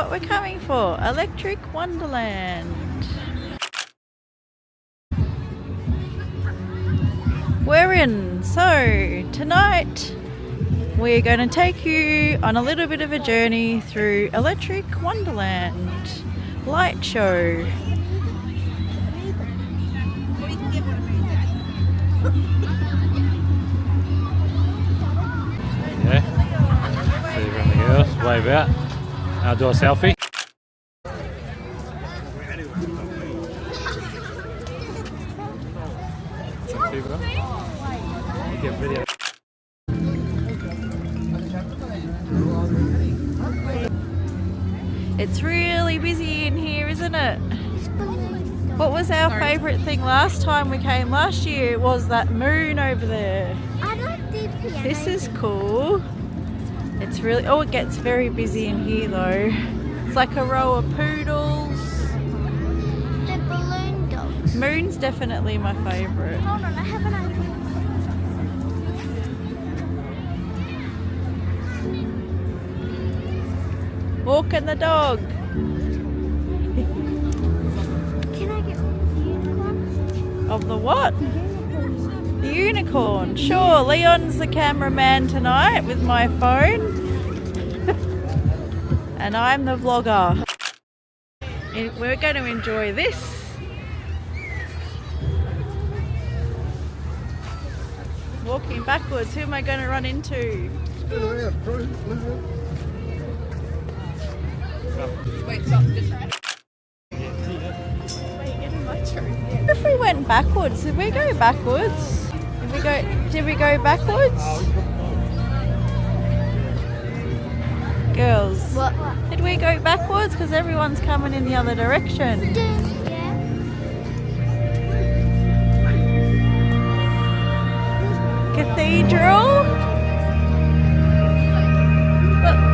what we're coming for. Electric Wonderland. We're in. So tonight we're going to take you on a little bit of a journey through Electric Wonderland light show. Yeah, see around the girls, wave out. I'll do a selfie. Get video. It's really busy in here, isn't it? What was our favourite thing last time we came last year? It was that moon over there. I don't think This is cool. It's really, oh, it gets very busy in here though. It's like a row of poodles. the balloon dogs. Moon's definitely my favourite. Hold on, I have an idea. Walking the dog. Can I get one of the unicorns? Of the what? The unicorn. Sure, Leon's the cameraman tonight with my phone. And I'm the vlogger. We're going to enjoy this. Walking backwards, who am I going to run into? Wait, stop. If we went backwards, did we go backwards? Did we go backwards? Girls, What? did we go backwards? Because everyone's coming in the other direction. Yeah. Cathedral? Look.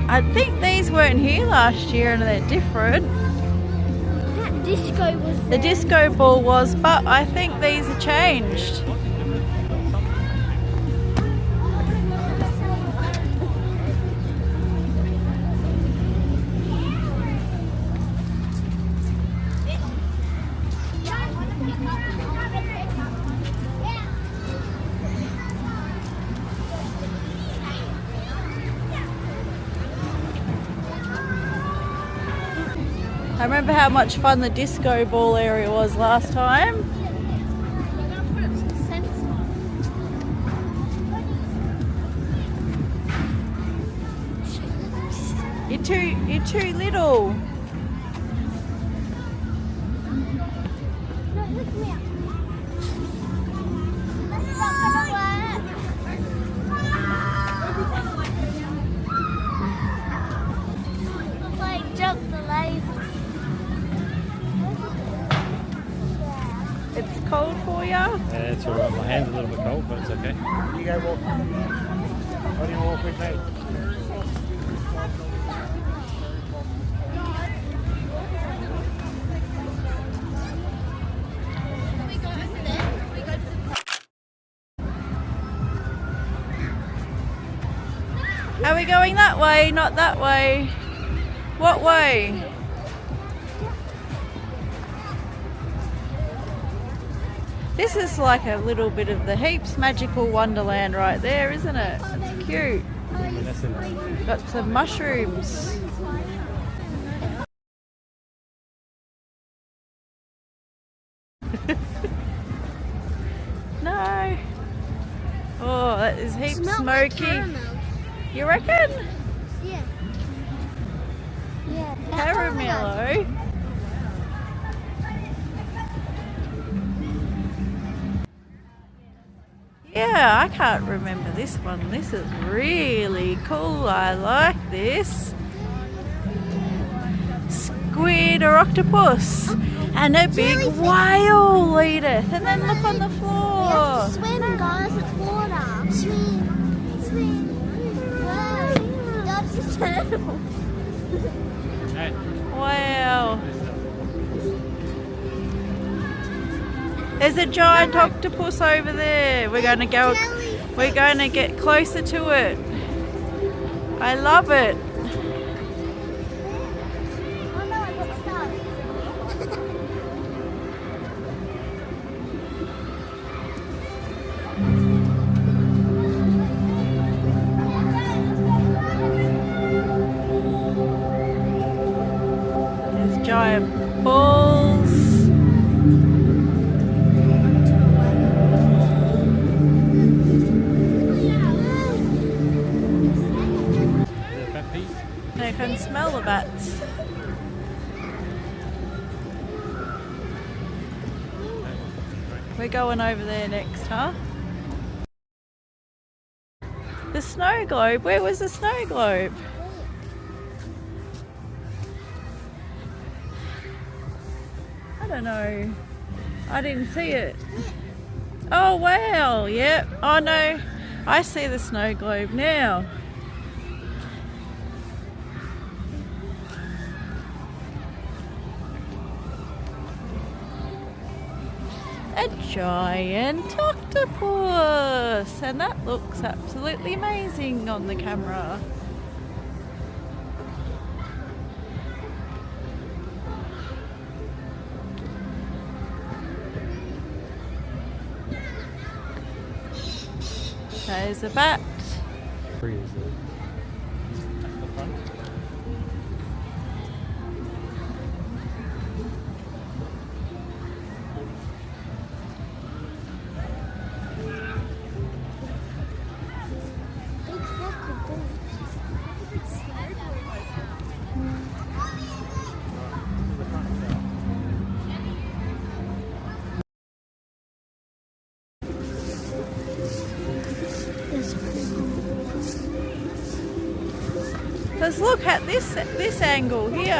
I think these weren't here last year and they're different. That disco was The there. disco ball was, but I think these are changed. I remember how much fun the disco ball area was last time. You're too little. No, look me up. That's not gonna work. Like jump the laser. It's cold for you. Yeah, it's alright. My hand's a little bit cold, but it's okay. You go walk. Why do you walk with me? Are we going that way? Not that way. What way? This is like a little bit of the Heaps Magical Wonderland right there, isn't it? It's cute. That's it. Got some mushrooms. No. Oh, that is heaps Smell like smoky. caramel. You reckon? Yeah. Yeah. Caramello. Yeah, I can't remember this one. This is really cool. I like this. Squid or octopus. And a big Jellyfish. whale, Edith. And then look on the We have floor. to swim, guys. It's water. Swim. Swim. Whoa. That's a turtle. Hey. Wow. There's a giant octopus over there. We're going to go. We're going to get closer to it. I love it. Oh no, I got stuck. There's giant balls. I can smell the bats. We're going over there next, huh? The snow globe. Where was the snow globe? I don't know. I didn't see it. Oh wow, yep. Oh no, I see the snow globe now. A giant octopus, and that looks absolutely amazing on the camera. There's a bat. Free is it? That's the front. Let's look at this angle here.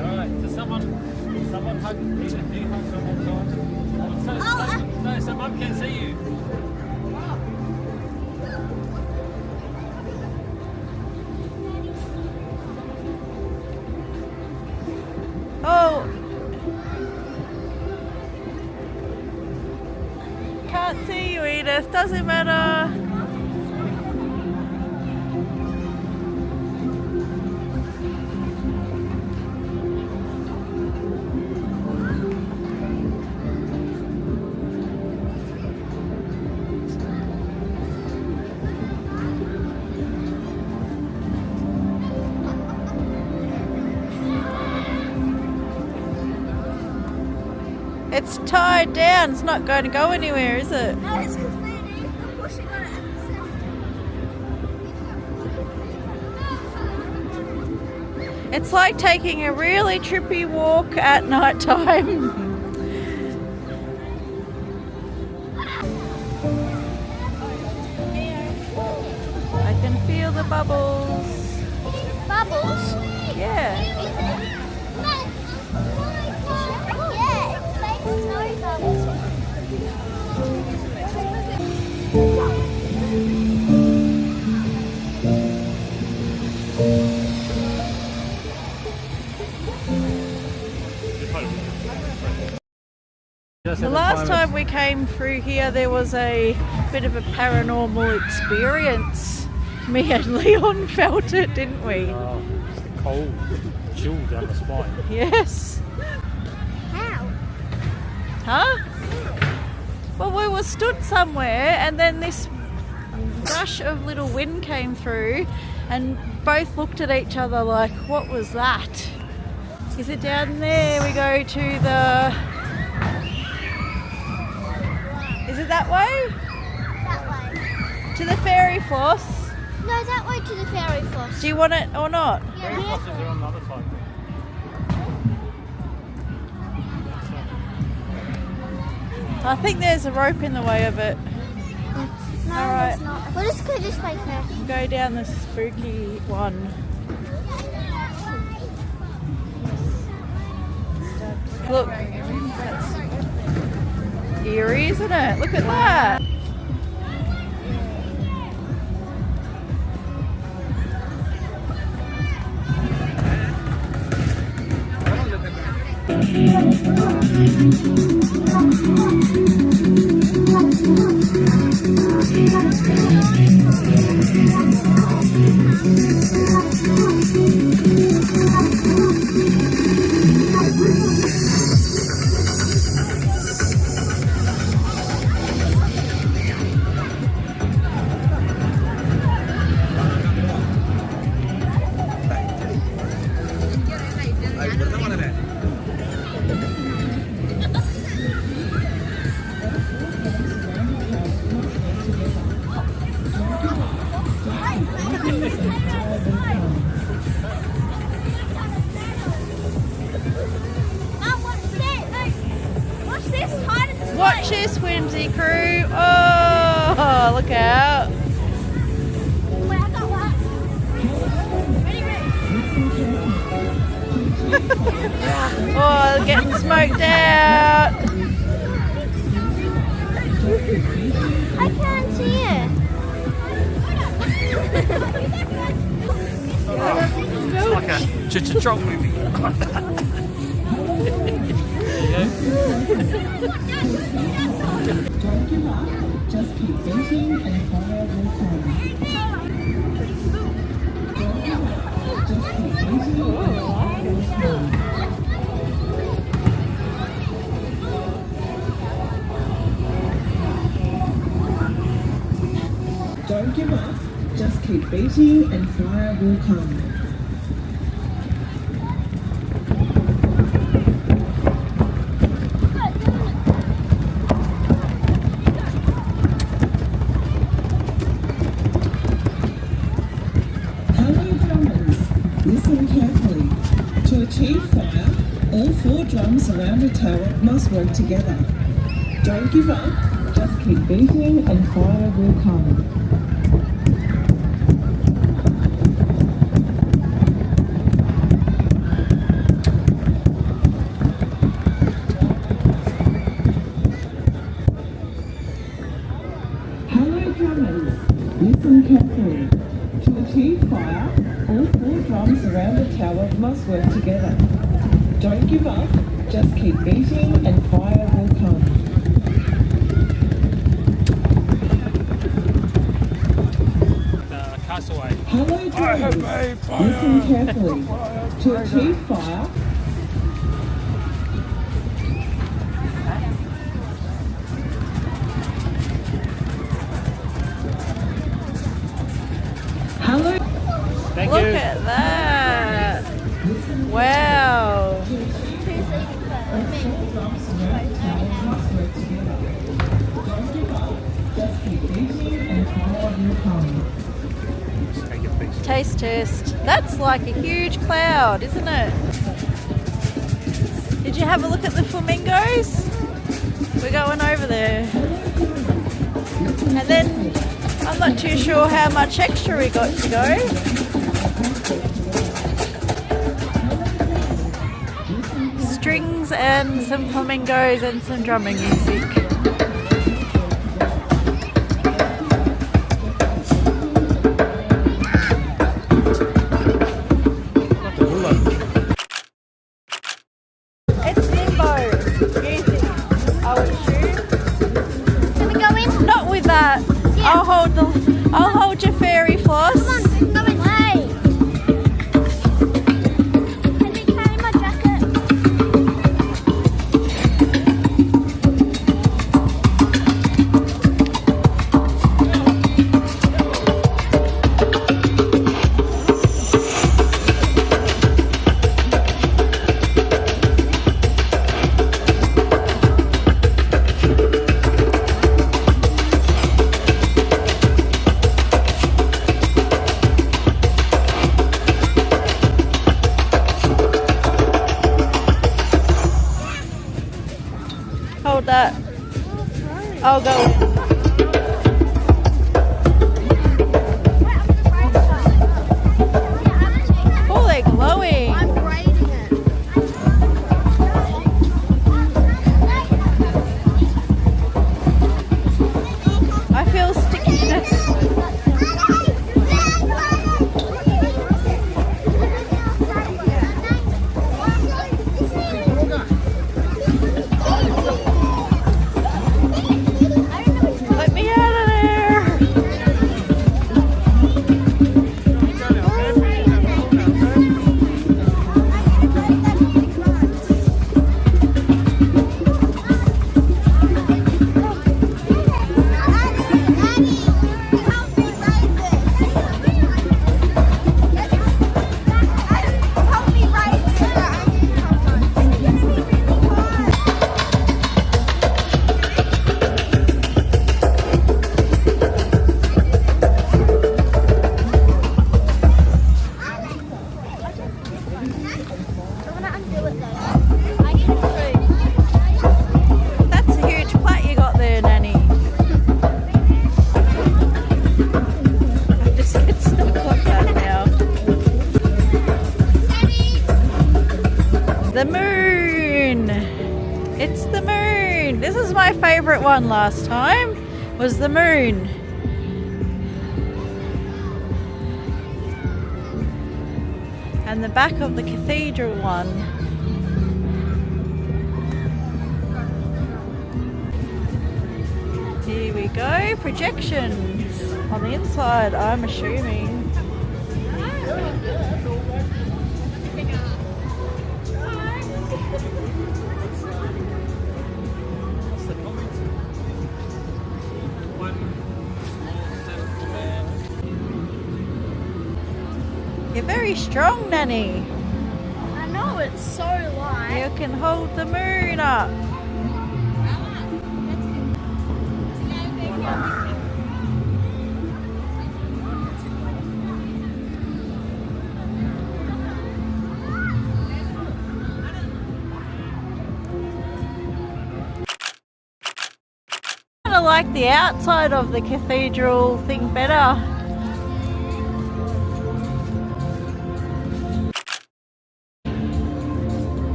Alright, someone hug Edith, he hugs her one time. No, so Mum can see you. Oh, can't see you, Edith. Doesn't matter. It's tied down. It's not going to go anywhere, is it? No, it's completely pushing on it. It's like taking a really trippy walk at night time. I can feel the bubbles. Bubbles? Yeah. Yeah, it's like snow bubbles. Just The at last time it's- we came through here, there was a bit of a paranormal experience. Me and Leon felt it, didn't we? Oh, it's the cold chill down the spine. Yes. How? Huh? Well, we were stood somewhere and then this rush of little wind came through and both looked at each other like, what was that? Is it down there? We go to the... Is it that way? That way. To the fairy floss? No, that way to the fairy floss. Do you want it or not? Fairy flosses are on the other side. I think there's a rope in the way of it. No, Alright. it's not. We'll just go this way first. Go down the spooky one. Look, that's eerie, isn't it? Look at that. Watch this, Whimzy crew. Oh, look out. Oh, getting smoked out. I can't see it. It's like a ch-ch-chong movie. Don't give up, just keep beating and fire will come. Don't give up, just keep beating and fire will come. Don't give up, just keep beating and fire will come. Listen carefully. To achieve fire, all 4 drums around the tower must work together. Don't give up, just keep beating and fire will come. Hello drummers, listen carefully. To achieve fire, all 4 drums around the tower must work together. Don't give up, just keep beating and fire will come. Castaway. Hello drummers, listen carefully. To achieve fire, hello. Thank Look you. at that. Wow. Taste test. That's like a huge cloud, isn't it? Did you have a look at the flamingos? We're going over there. And then I'm not too sure how much extra we got to go. Strings and some flamingos and some drumming music. It's limbo music, I would assume. Can we go in? Not with that. Yeah. I'll hold your fairy floss. Come on, go in. Wait. Can you carry my jacket? favourite one last time was the moon. And the back of the cathedral one. Here we go, projections on the inside, I'm assuming. What's the comment? One small step for man. You're very strong, Nanny. I know it's so light. You can hold the moon up. I like the outside of the cathedral thing better.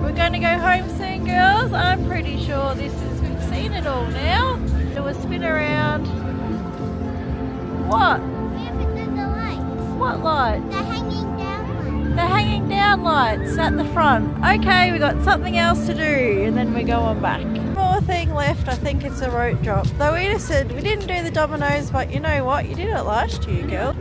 We're going to go home soon, girls. I'm pretty sure we've seen it all now. Do a spin around. What? Yeah, but there's the lights. What lights? The hanging down ones. The hanging down lights at the front. Okay, we got something else to do and then we're going back. More thing left, I think it's a rope drop. Though we just said we didn't do the dominoes, but you know what? You did it last year, girl.